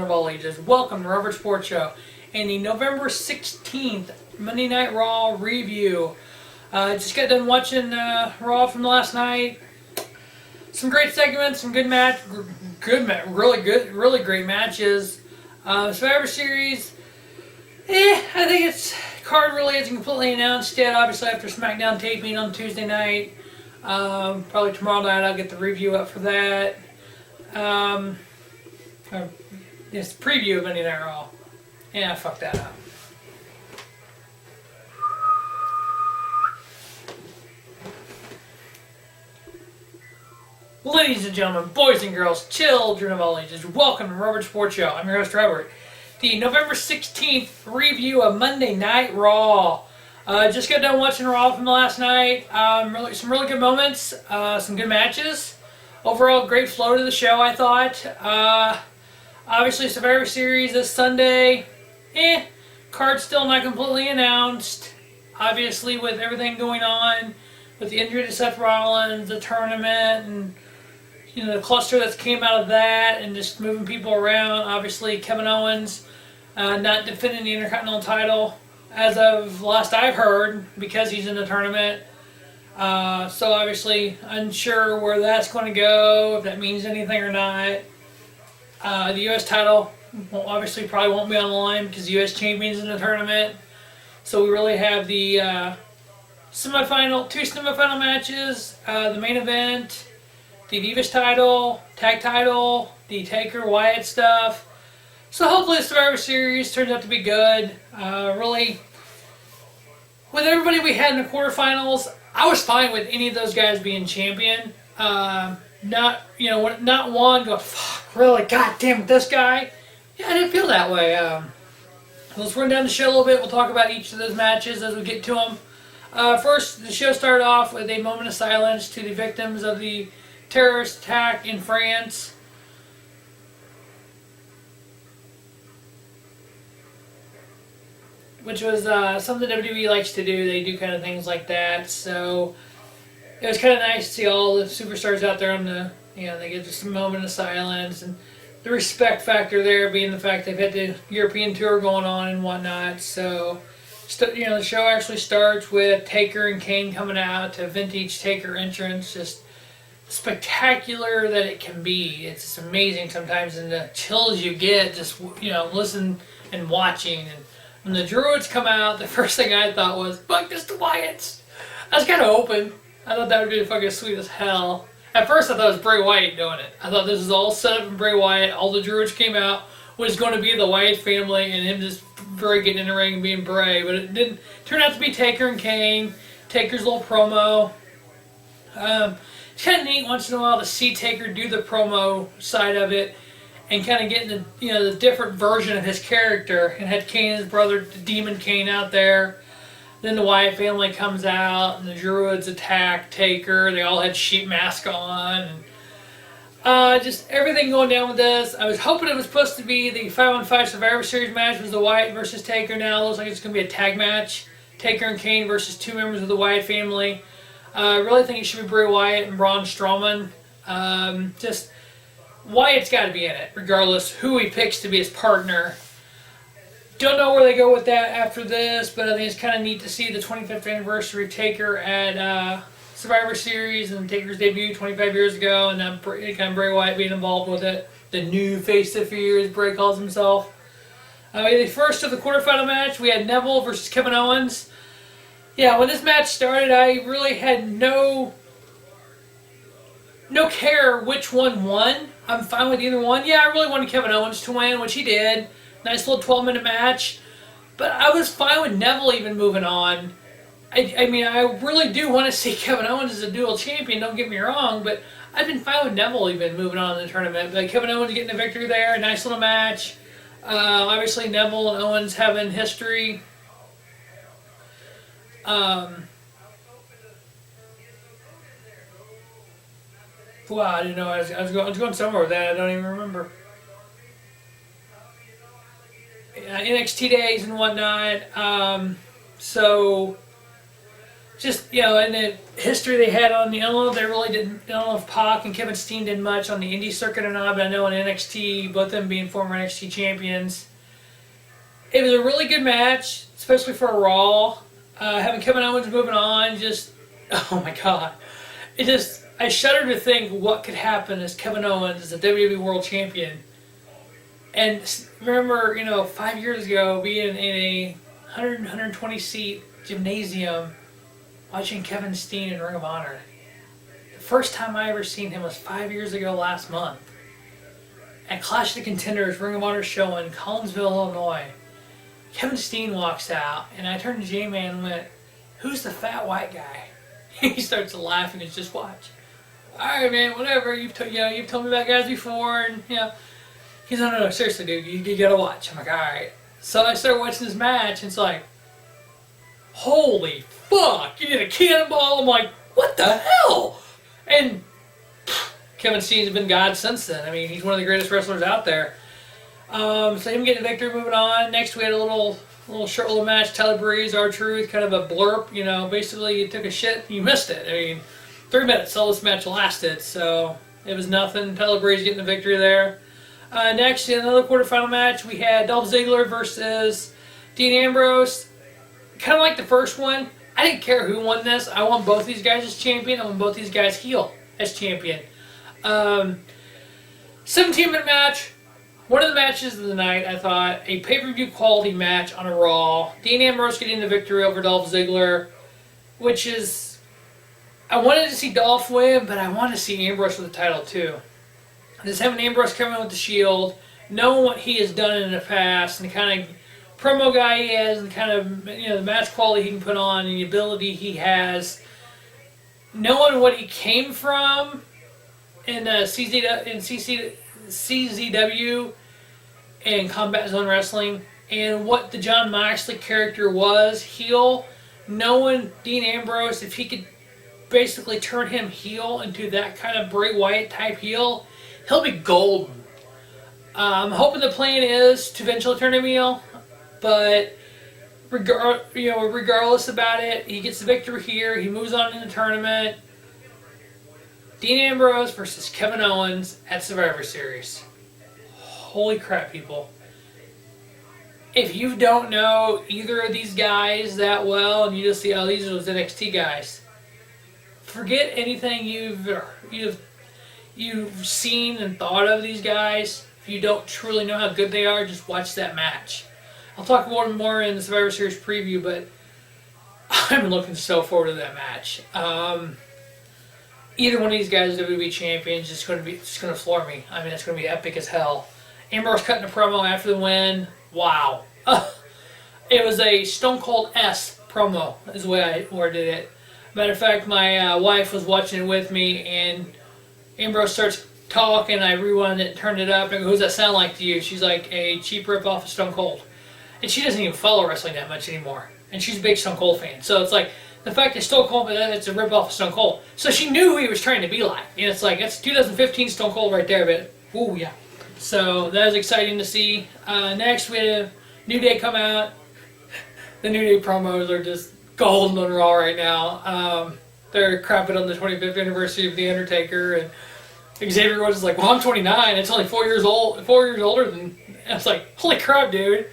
of all ages. Welcome to Robert Sports Show and the November 16th Monday Night Raw review. Just got done watching Raw from last night. Some great segments, some really great matches. Survivor Series, I think it's card really isn't completely announced yet. Obviously, after SmackDown taping on Tuesday night, probably tomorrow night I'll get the review up for that. It's preview of Monday Night Raw. Yeah, I fucked that up. Ladies and gentlemen, boys and girls, children of all ages, welcome to Robert Sports Show. I'm your host, Robert. The November 16th review of Monday Night Raw. Just got done watching Raw from last night. Some really good moments, some good matches. Overall, great flow to the show, I thought. Obviously, Survivor Series this Sunday. Card still not completely announced. Obviously, with everything going on, with the injury to Seth Rollins, the tournament, and the cluster that came out of that, and just moving people around. Obviously, Kevin Owens not defending the Intercontinental title as of last I've heard because he's in the tournament. So obviously, unsure where that's going to go, if that means anything or not. The U.S. title probably won't be on the line because the U.S. champion's in the tournament. So we really have the two semifinal matches, the main event, the Divas title, tag title, the Taker Wyatt stuff. So hopefully the Survivor Series turns out to be good. Really, with everybody we had in the quarterfinals, I was fine with any of those guys being champion. Not one go, fuck, really, goddamn this guy. Yeah, I didn't feel that way. Let's run down the show a little bit. We'll talk about each of those matches as we get to them. First, the show started off with a moment of silence to the victims of the terrorist attack in France. Which was something WWE likes to do. They do kind of things like that. So it was kind of nice to see all the superstars out there on the, they get just a moment of silence, and the respect factor there being the fact they've had the European tour going on and whatnot. So, the show actually starts with Taker and Kane coming out to vintage Taker entrance. Just spectacular that it can be. It's just amazing sometimes, and the chills you get just listen and watching. And when the Druids come out, the first thing I thought was, "Fuck, this the Wyatts." I was kind of hoping. I thought that would be fucking sweet as hell. At first, I thought it was Bray Wyatt doing it. I thought this was all set up in Bray Wyatt. All the Druids came out was going to be the Wyatt family, and him just Bray getting in the ring and being Bray. But it didn't turn out to be Taker and Kane. Taker's little promo. It's kind of neat once in a while to see Taker do the promo side of it, and kind of getting the different version of his character. And had Kane and his brother, the Demon Kane, out there. Then the Wyatt family comes out, and the Druids attack Taker. They all had sheep masks on. And, just everything going down with this. I was hoping it was supposed to be the 5-on-5 Survivor Series match was the Wyatt versus Taker. Now it looks like it's going to be a tag match. Taker and Kane versus two members of the Wyatt family. I really think it should be Bray Wyatt and Braun Strowman. Wyatt's got to be in it, regardless who he picks to be his partner. Don't know where they go with that after this, but I think it's kind of neat to see the 25th anniversary of Taker at Survivor Series and Taker's debut 25 years ago, and then kind of Bray Wyatt being involved with it. The new face of fear, as Bray calls himself. The first of the quarterfinal match, we had Neville versus Kevin Owens. Yeah, when this match started, I really had no care which one won. I'm fine with either one. Yeah, I really wanted Kevin Owens to win, which he did. Nice little 12-minute match. But I was fine with Neville even moving on. I mean, I really do want to see Kevin Owens as a dual champion, don't get me wrong, but I've been fine with Neville even moving on in the tournament. But Kevin Owens getting a victory there, a nice little match. Obviously, Neville and Owens having history. Wow, I didn't know. I was going somewhere with that. I don't even remember. NXT days and whatnot. So just, and the history they had on the, I don't know if they really didn't, I don't know if Pac and Kevin Steen did much on the indie circuit or not, but I know in NXT, both of them being former NXT champions. It was a really good match, especially for a Raw. Having Kevin Owens moving on, just, oh my God. I shudder to think what could happen as Kevin Owens as a WWE World Champion. And remember, 5 years ago, being in a 120 seat gymnasium, watching Kevin Steen in Ring of Honor. The first time I ever seen him was 5 years ago last month. At Clash of the Contenders Ring of Honor show in Collinsville, Illinois. Kevin Steen walks out, and I turned to J-Man and went, "Who's the fat white guy?" He starts laughing and just watch. "All right, man, whatever. You've told me about guys before, and he's like, no, seriously, dude, you gotta watch." I'm like, all right. So I started watching this match, and it's like, holy fuck! You did a cannonball. I'm like, what the hell? And Kevin Steen's been God since then. I mean, he's one of the greatest wrestlers out there. So him getting the victory, moving on. Next, we had a little short little match. Tyler Breeze, R-Truth, kind of a blurb. Basically, you took a shit, you missed it. I mean, 3 minutes all this match lasted, so it was nothing. Tyler Breeze getting the victory there. Next, in another quarterfinal match, we had Dolph Ziggler versus Dean Ambrose. Kind of like the first one. I didn't care who won this. I want both these guys as champion. I want both these guys heel as champion. 17-minute match. One of the matches of the night, I thought, a pay-per-view quality match on a Raw. Dean Ambrose getting the victory over Dolph Ziggler, which is... I wanted to see Dolph win, but I wanted to see Ambrose with the title too. Just having Ambrose come in with the Shield, knowing what he has done in the past, and the kind of promo guy he has, and the kind of the match quality he can put on, and the ability he has, knowing what he came from in CZW and Combat Zone Wrestling, and what the Jon Moxley character was, heel, knowing Dean Ambrose, if he could basically turn him heel into that kind of Bray Wyatt type heel, he'll be golden. I'm hoping the plan is to eventually turn him heel, but regardless about it, he gets the victory here. He moves on in the tournament. Dean Ambrose versus Kevin Owens at Survivor Series. Holy crap, people. If you don't know either of these guys that well, and you just see, oh, these are those NXT guys, forget anything you've seen and thought of these guys. If you don't truly know how good they are, just watch that match. I'll talk more and more in the Survivor Series preview, but I'm looking so forward to that match. Either one of these guys WWE champions is going to floor me. I mean, it's going to be epic as hell. Ambrose cutting a promo after the win. Wow. It was a Stone Cold S promo, is the way I worded it. Matter of fact, my wife was watching it with me, and Ambrose starts talking. I rewound it, turned it up, and go, "Who's that sound like to you?" She's like, "A cheap rip-off of Stone Cold." And she doesn't even follow wrestling that much anymore. And she's a big Stone Cold fan. So it's like, the fact that Stone Cold, it's a rip-off of Stone Cold. So she knew who he was trying to be like. And it's like, that's 2015 Stone Cold right there, but, ooh, yeah. So that was exciting to see. Next, we had a New Day come out. The New Day promos are just golden on Raw right now. They're crapping on the 25th anniversary of The Undertaker, and Xavier was like, "Well, I'm 29. It's only 4 years older than." I was like, "Holy crap, dude!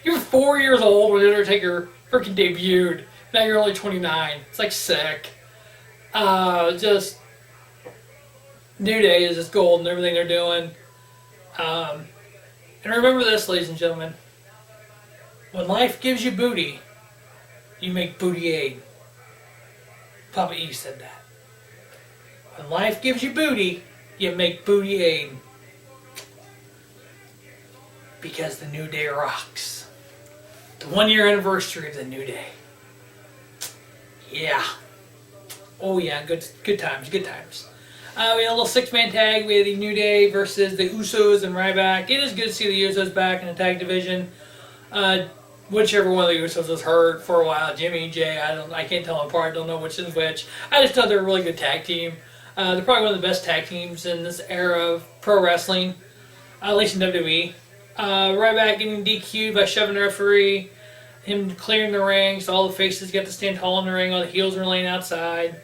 You were 4 years old when The Undertaker freaking debuted. Now you're only 29. It's like sick." Just New Day is just gold and everything they're doing. And remember this, ladies and gentlemen. When life gives you booty, you make booty aid. Papa E said that. When life gives you booty, you make booty aid. Because the New Day rocks. The 1 year anniversary of the New Day. Yeah. Oh yeah, good times, good times. We had a little 6-man tag. We had the New Day versus the Usos and Ryback. It is good to see the Usos back in the tag division. Whichever one of the Usos was hurt for a while, Jimmy, Jay, I can't tell them apart. Don't know which is which. I just thought they were a really good tag team. They're probably one of the best tag teams in this era of pro wrestling, at least in WWE. Ryback getting DQ'd by shoving the referee. him clearing the ring, so all the faces get to stand tall in the ring, all the heels are laying outside.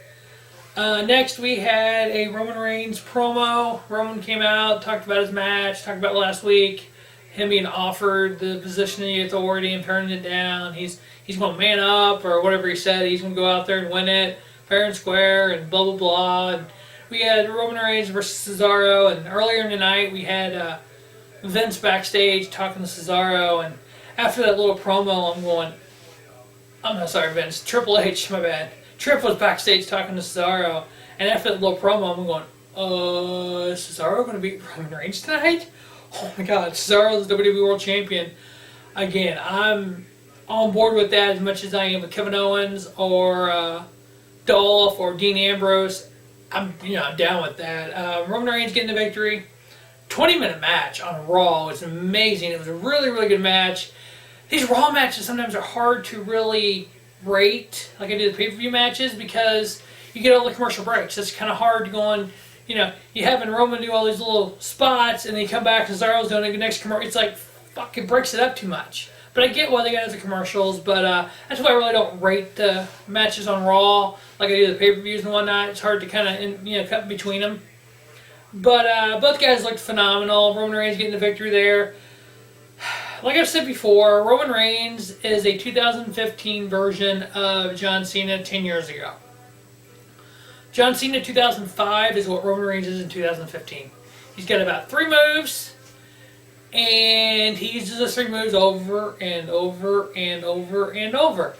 Next, we had a Roman Reigns promo. Roman came out, talked about his match, talked about last week, him being offered the position of the authority and turning it down. He's going to man up, or whatever he said. He's going to go out there and win it fair and square, and blah, blah, blah. And we had Roman Reigns versus Cesaro, and earlier in the night, we had Vince backstage talking to Cesaro, and after that little promo, I'm not sorry, Vince, Triple H, my bad. Tripp was backstage talking to Cesaro, and after that little promo, I'm going, is Cesaro going to beat Roman Reigns tonight? Oh my God, Cesaro is the WWE World Champion. Again, I'm on board with that as much as I am with Kevin Owens or Dolph or Dean Ambrose. I'm down with that. Roman Reigns getting the victory. 20-minute match on Raw was amazing. It was a really, really good match. These Raw matches sometimes are hard to really rate, like I do the pay-per-view matches, because you get all the commercial breaks. It's kind of hard to go on, you having Roman do all these little spots, and then you come back and Cesaro's doing the next commercial. It's like, fuck, it breaks it up too much. But I get why they got the commercials, but that's why I really don't rate the matches on Raw like I do the pay-per-views and whatnot. It's hard to kind of, cut between them. But both guys looked phenomenal. Roman Reigns getting the victory there. Like I've said before, Roman Reigns is a 2015 version of John Cena 10 years ago. John Cena 2005 is what Roman Reigns is in 2015. He's got about 3 moves, and he uses those 3 moves over and over and over and over.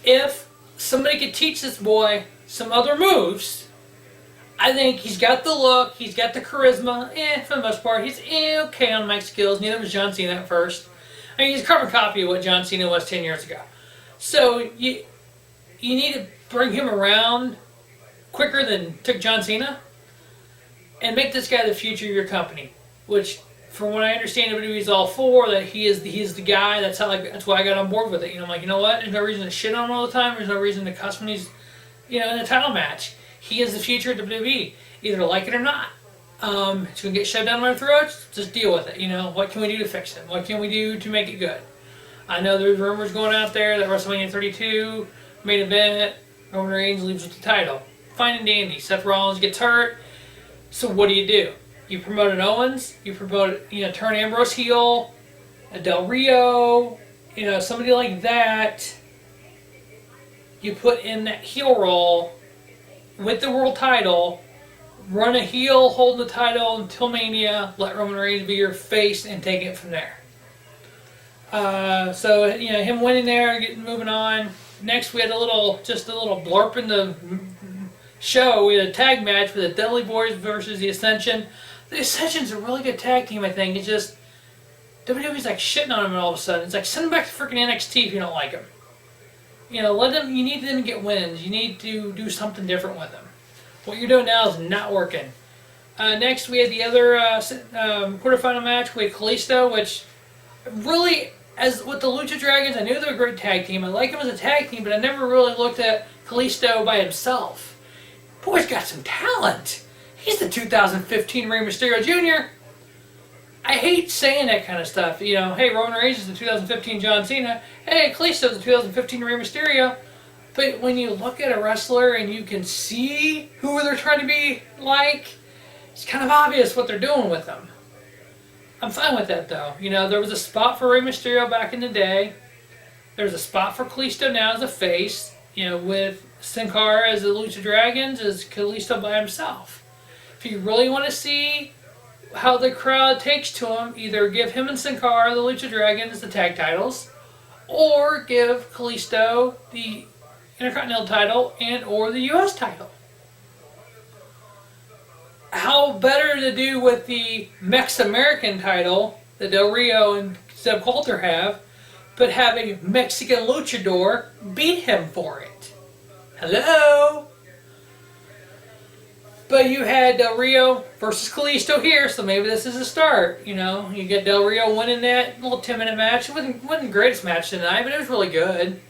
If somebody could teach this boy some other moves, I think he's got the look, he's got the charisma, for the most part. He's okay on mic skills. Neither was John Cena at first. I mean, he's a carbon copy of what John Cena was 10 years ago. So you need to bring him around quicker than took John Cena and make this guy the future of your company. Which, from what I understand, WWE is all for that. He is the guy. That's why I got on board with it. I'm like, you know what? There's no reason to shit on him all the time. There's no reason to cuss when he's in a title match. He is the future of WWE. Either like it or not. It's going to get shoved down our throats. Just deal with it. What can we do to fix it? What can we do to make it good? I know there's rumors going out there that WrestleMania 32 main event, Roman Reigns leaves with the title. Fine and dandy. Seth Rollins gets hurt. So what do? You promote an Owens. You promote, turn Ambrose heel. A Del Rio. Somebody like that. You put in that heel role with the world title. Run a heel, hold the title until Mania. Let Roman Reigns be your face and take it from there. So him winning there, moving on. Next, we had a little blurb in the show. We had a tag match with the Dudley Boys versus the Ascension. The Ascension's a really good tag team, I think. It's just WWE's like shitting on them all of a sudden. It's like, send them back to freaking NXT if you don't like them. Let them. You need them to get wins. You need to do something different with them. What you're doing now is not working. Next, we had the other quarterfinal match with Kalisto, which really, as with the Lucha Dragons, I knew they were a great tag team. I like them as a tag team, but I never really looked at Kalisto by himself. Boy's got some talent. He's the 2015 Rey Mysterio Jr. I hate saying that kind of stuff. Hey, Roman Reigns is the 2015 John Cena. Hey, Kalisto's the 2015 Rey Mysterio. But when you look at a wrestler and you can see who they're trying to be like, it's kind of obvious what they're doing with them. I'm fine with that, though. There was a spot for Rey Mysterio back in the day. There's a spot for Kalisto now as a face. With Sin Cara as the Lucha Dragons, as Kalisto by himself. If you really want to see how the crowd takes to him, either give him and Sin Cara, the Lucha Dragons, the tag titles, or give Kalisto the Intercontinental title and or the U.S. title. How better to do with the Mex-American title that Del Rio and Zeb Coulter have, but have a Mexican luchador beat him for it. Hello? But you had Del Rio versus Kalisto here, so maybe this is a start. You get Del Rio winning that little 10-minute match. It wasn't the greatest match tonight, but it was really good.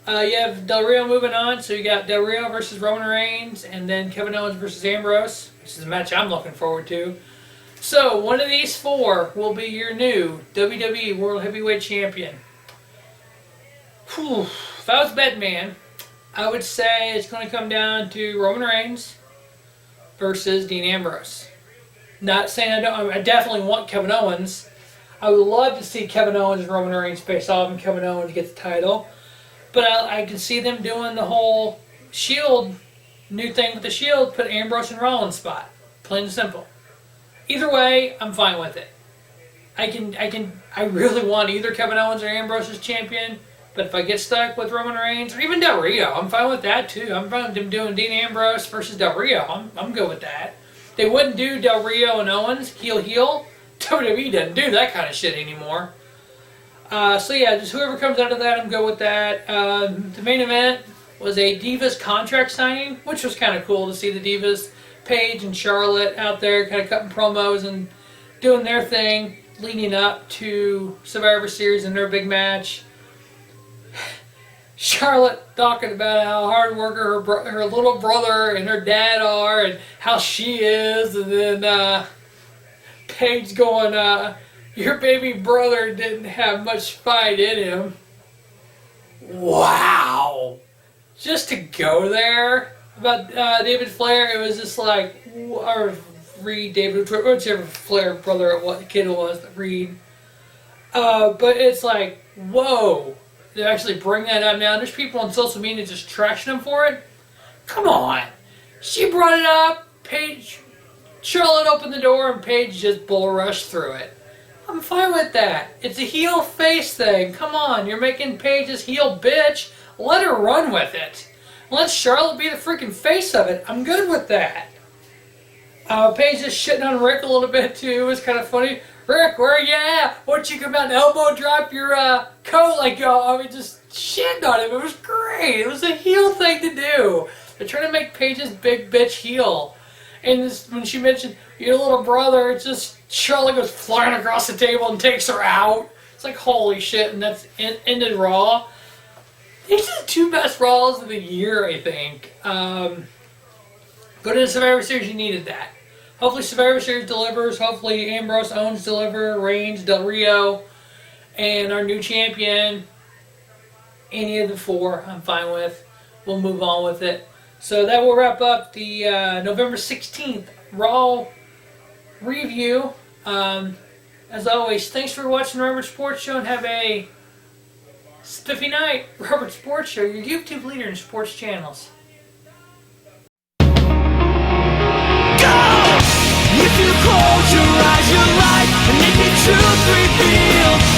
You have Del Rio moving on, so you got Del Rio versus Roman Reigns, and then Kevin Owens versus Ambrose, which is a match I'm looking forward to. So, one of these 4 will be your new WWE World Heavyweight Champion. Whew. If I was betting man, I would say it's going to come down to Roman Reigns versus Dean Ambrose. Not saying I don't. I definitely want Kevin Owens. I would love to see Kevin Owens and Roman Reigns face off and Kevin Owens get the title. But I can see them doing the whole Shield, new thing with the Shield, put Ambrose in Rollins' spot. Plain and simple. Either way, I'm fine with it. I really want either Kevin Owens or Ambrose as champion. But if I get stuck with Roman Reigns or even Del Rio, I'm fine with that too. I'm fine with them doing Dean Ambrose versus Del Rio. I'm good with that. They wouldn't do Del Rio and Owens heel. WWE doesn't do that kind of shit anymore. So yeah, just whoever comes out of that, I'm good with that. The main event was a Divas contract signing, which was kind of cool to see the Divas, Paige and Charlotte, out there kind of cutting promos and doing their thing leading up to Survivor Series and their big match. Charlotte talking about how hard worker her little brother and her dad are and how she is, and then Paige going, your baby brother didn't have much fight in him. Wow. Just to go there about David Flair, it was just like, or Reed, David, whichever Flair brother, what kid it was, Reed. But it's like, whoa. To actually bring that up now. There's people on social media just trashing him for it. Come on. She brought it up. Paige, Charlotte opened the door and Paige just bull rushed through it. I'm fine with that. It's a heel face thing. Come on. You're making Paige's heel bitch. Let her run with it. Let Charlotte be the freaking face of it. I'm good with that. Paige just shitting on Rick a little bit too. It was kind of funny. Rick, where you at? Won't you come out and elbow drop your coat like y'all? I mean, just shitting on him. It was great. It was a heel thing to do. They're trying to make Paige's big bitch heel. And this, when she mentioned your little brother, it's just Charlotte goes flying across the table and takes her out. It's like, holy shit, and that's ended Raw. These are the two best Raws of the year, I think. Go to the Survivor Series, you needed that. Hopefully Survivor Series delivers. Hopefully Ambrose, Owens deliver. Reigns, Del Rio, and our new champion. Any of the four, I'm fine with. We'll move on with it. So that will wrap up the November 16th Raw review. As always, thanks for watching Robert Sports Show and have a spiffy night. Robert Sports Show, your YouTube leader in sports channels. If you close your eyes, your life, and make it 2, 3 feel